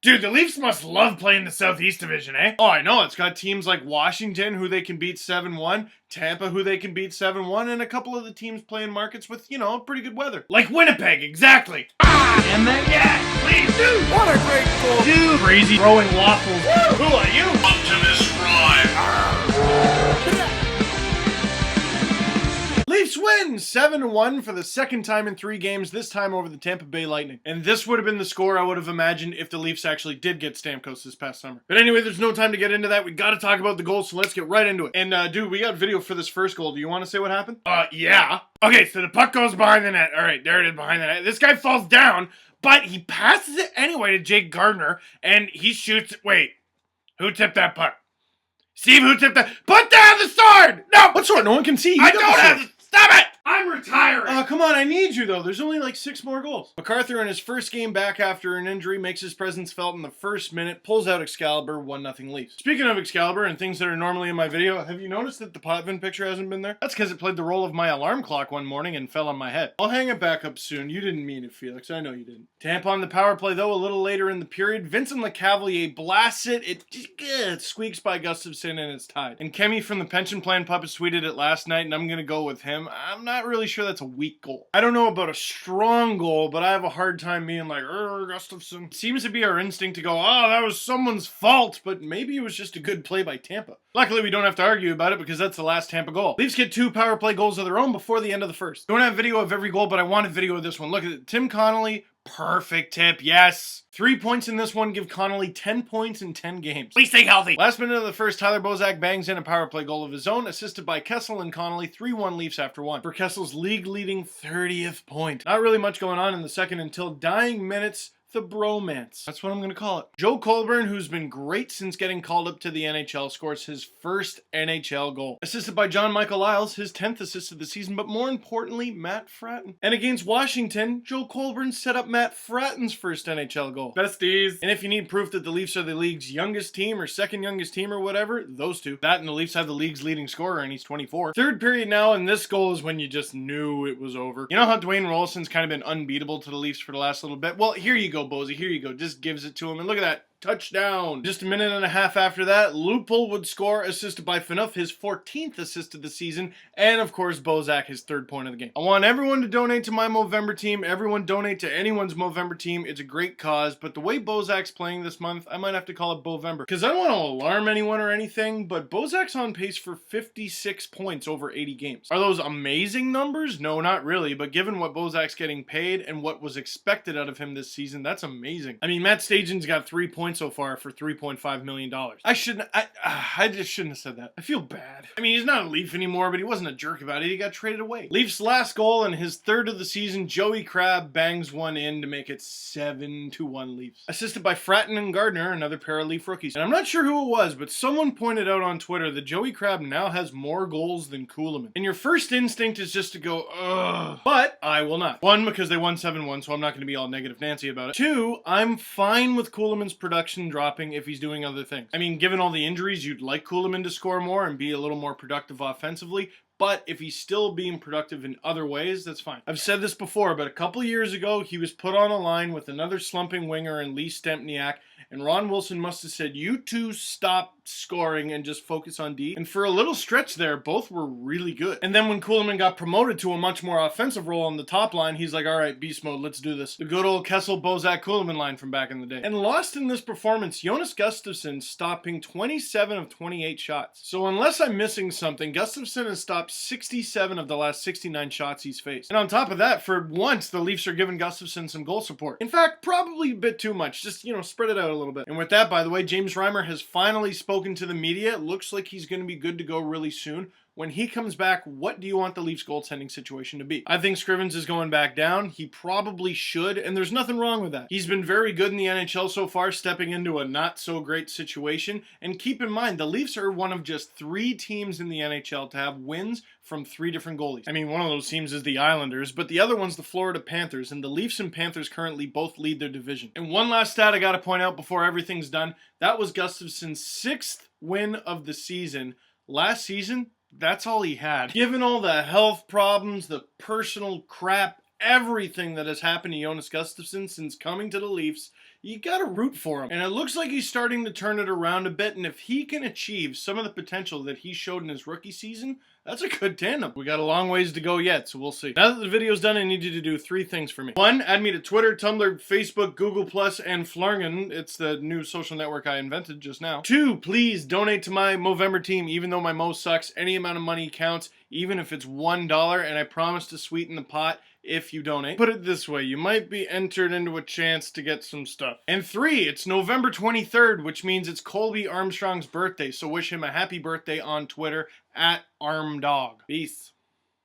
Dude, the Leafs must love playing the Southeast Division, eh? Oh, I know. It's got teams like Washington, who they can beat 7-1, Tampa, who they can beat 7-1, and a couple of the teams playing markets with, you know, pretty good weather. Like Winnipeg, exactly. And then, yeah, please, dude. What a great goal. Dude. Crazy throwing waffles. Woo. Who are you? Optimus Prime. Leafs win 7-1 for the second time in 3 games, this time over the Tampa Bay Lightning. And this would have been the score I would have imagined if the Leafs actually did get Stamkos this past summer. But anyway, there's no time to get into that. We got to talk about the goals, so let's get right into it. And dude, we got video for this first goal. Do you want to say what happened? Yeah. Okay, so the puck goes behind the net. All right, there it is behind the net. This guy falls down, but he passes it anyway to Jake Gardiner, and he shoots. Wait, who tipped that puck? Steve, who tipped that? Put down the sword! No! What sword? No one can see. I don't have the... Stop it! I'm retiring! Oh, come on, I need you, though. There's only like 6 more goals. MacArthur, in his first game back after an injury, makes his presence felt in the first minute, pulls out Excalibur, 1-0 Leafs. Speaking of Excalibur and things that are normally in my video, have you noticed that the Potvin picture hasn't been there? That's because it played the role of my alarm clock one morning and fell on my head. I'll hang it back up soon. You didn't mean it, Felix. I know you didn't. Tampa on the power play, though, a little later in the period. Vincent Lecavalier blasts it. It squeaks by Gustafsson, and it's tied. And Kemi from the Pension Plan Puppets tweeted it last night, and I'm going to go with him. I'm not really sure that's a weak goal. I don't know about a strong goal, but I have a hard time being like, Gustafsson. Seems to be our instinct to go, oh, that was someone's fault, but maybe it was just a good play by Tampa. Luckily, we don't have to argue about it because that's the last Tampa goal. Leafs get 2 power play goals of their own before the end of the first. Don't have video of every goal, but I wanted video of this one. Look at it. Tim Connolly, perfect tip, yes. 3 points in this one give Connolly 10 points in 10 games. Please stay healthy. Last minute of the first, Tyler Bozak bangs in a power play goal of his own, assisted by Kessel and Connolly, 3-1 Leafs after 1. For Kessel's league-leading 30th point. Not really much going on in the second until dying minutes. The bromance. That's what I'm going to call it. Joe Colburn, who's been great since getting called up to the NHL, scores his first NHL goal. Assisted by John Michael Lyles, his 10th assist of the season, but more importantly, Matt Fratton. And against Washington, Joe Colburn set up Matt Fratton's first NHL goal. Besties. And if you need proof that the Leafs are the league's youngest team or second youngest team or whatever, those two. That and the Leafs have the league's leading scorer, and he's 24. Third period now, and this goal is when you just knew it was over. You know how Dwayne Rollison's kind of been unbeatable to the Leafs for the last little bit? Well, here you go, Bozy. Here you go. Just gives it to him. And look at that. Touchdown. Just a minute and a half after that, Lupul would score, assisted by Phaneuf, his 14th assist of the season, and of course Bozak, his 3rd point of the game. I want everyone to donate to my Movember team. Everyone donate to anyone's Movember team. It's a great cause, but the way Bozak's playing this month, I might have to call it Bovember, because I don't want to alarm anyone or anything, but Bozak's on pace for 56 points over 80 games. Are those amazing numbers? No, not really, but given what Bozak's getting paid and what was expected out of him this season, that's amazing. I mean, Matt Stajan's got 3 points so far for $3.5 million. I just shouldn't have said that. I feel bad. I mean, he's not a Leaf anymore, but he wasn't a jerk about it. He got traded away. Leafs' last goal and his 3rd of the season, Joey Crabbe bangs one in to make it 7-1 Leafs. Assisted by Fratton and Gardner, another pair of Leaf rookies. And I'm not sure who it was, but someone pointed out on Twitter that Joey Crabbe now has more goals than Kuhlman. And your first instinct is just to go, ugh. But I will not. 1, because they won 7-1, so I'm not going to be all negative Nancy about it. 2, I'm fine with Kuhlman's production dropping if he's doing other things. I mean, given all the injuries, you'd like Kuhlman to score more and be a little more productive offensively, but if he's still being productive in other ways, that's fine. I've said this before, but a couple years ago, he was put on a line with another slumping winger in Lee Stempniak, and Ron Wilson must have said, you two stop scoring and just focus on D. And for a little stretch there, both were really good. And then when Kuhlman got promoted to a much more offensive role on the top line, he's like, all right, beast mode, let's do this. The good old Kessel, Bozak, Kuhlman line from back in the day. And lost in this performance, Jonas Gustafsson stopping 27 of 28 shots. So unless I'm missing something, Gustafsson has stopped 67 of the last 69 shots he's faced. And on top of that, for once, the Leafs are giving Gustafsson some goal support. In fact, probably a bit too much. Just, spread it out a little bit. And with that, by the way, James Reimer has finally spoken to the media. It looks like he's going to be good to go really soon. When he comes back, what do you want the Leafs goaltending situation to be? I think Scrivens is going back down. He probably should, and there's nothing wrong with that. He's been very good in the NHL so far, stepping into a not-so-great situation. And keep in mind, the Leafs are one of just 3 teams in the NHL to have wins from 3 different goalies. I mean, one of those teams is the Islanders, but the other one's the Florida Panthers, and the Leafs and Panthers currently both lead their division. And one last stat I gotta point out before everything's done, that was Gustafsson's 6th win of the season. Last season, that's all he had. Given all the health problems, the personal crap, everything that has happened to Jonas Gustafsson since coming to the Leafs, you gotta root for him. And it looks like he's starting to turn it around a bit, and if he can achieve some of the potential that he showed in his rookie season, that's a good tandem. We got a long ways to go yet, so we'll see. Now that the video's done, I need you to do 3 things for me. 1, add me to Twitter, Tumblr, Facebook, Google+, and Flargen. It's the new social network I invented just now. 2, please donate to my Bovember team, even though my Mo sucks. Any amount of money counts, even if it's $1, and I promise to sweeten the pot if you donate. Put it this way, you might be entered into a chance to get some stuff. And 3, it's November 23rd, which means it's Colby Armstrong's birthday, so wish him a happy birthday on Twitter, @ArmDog. Peace.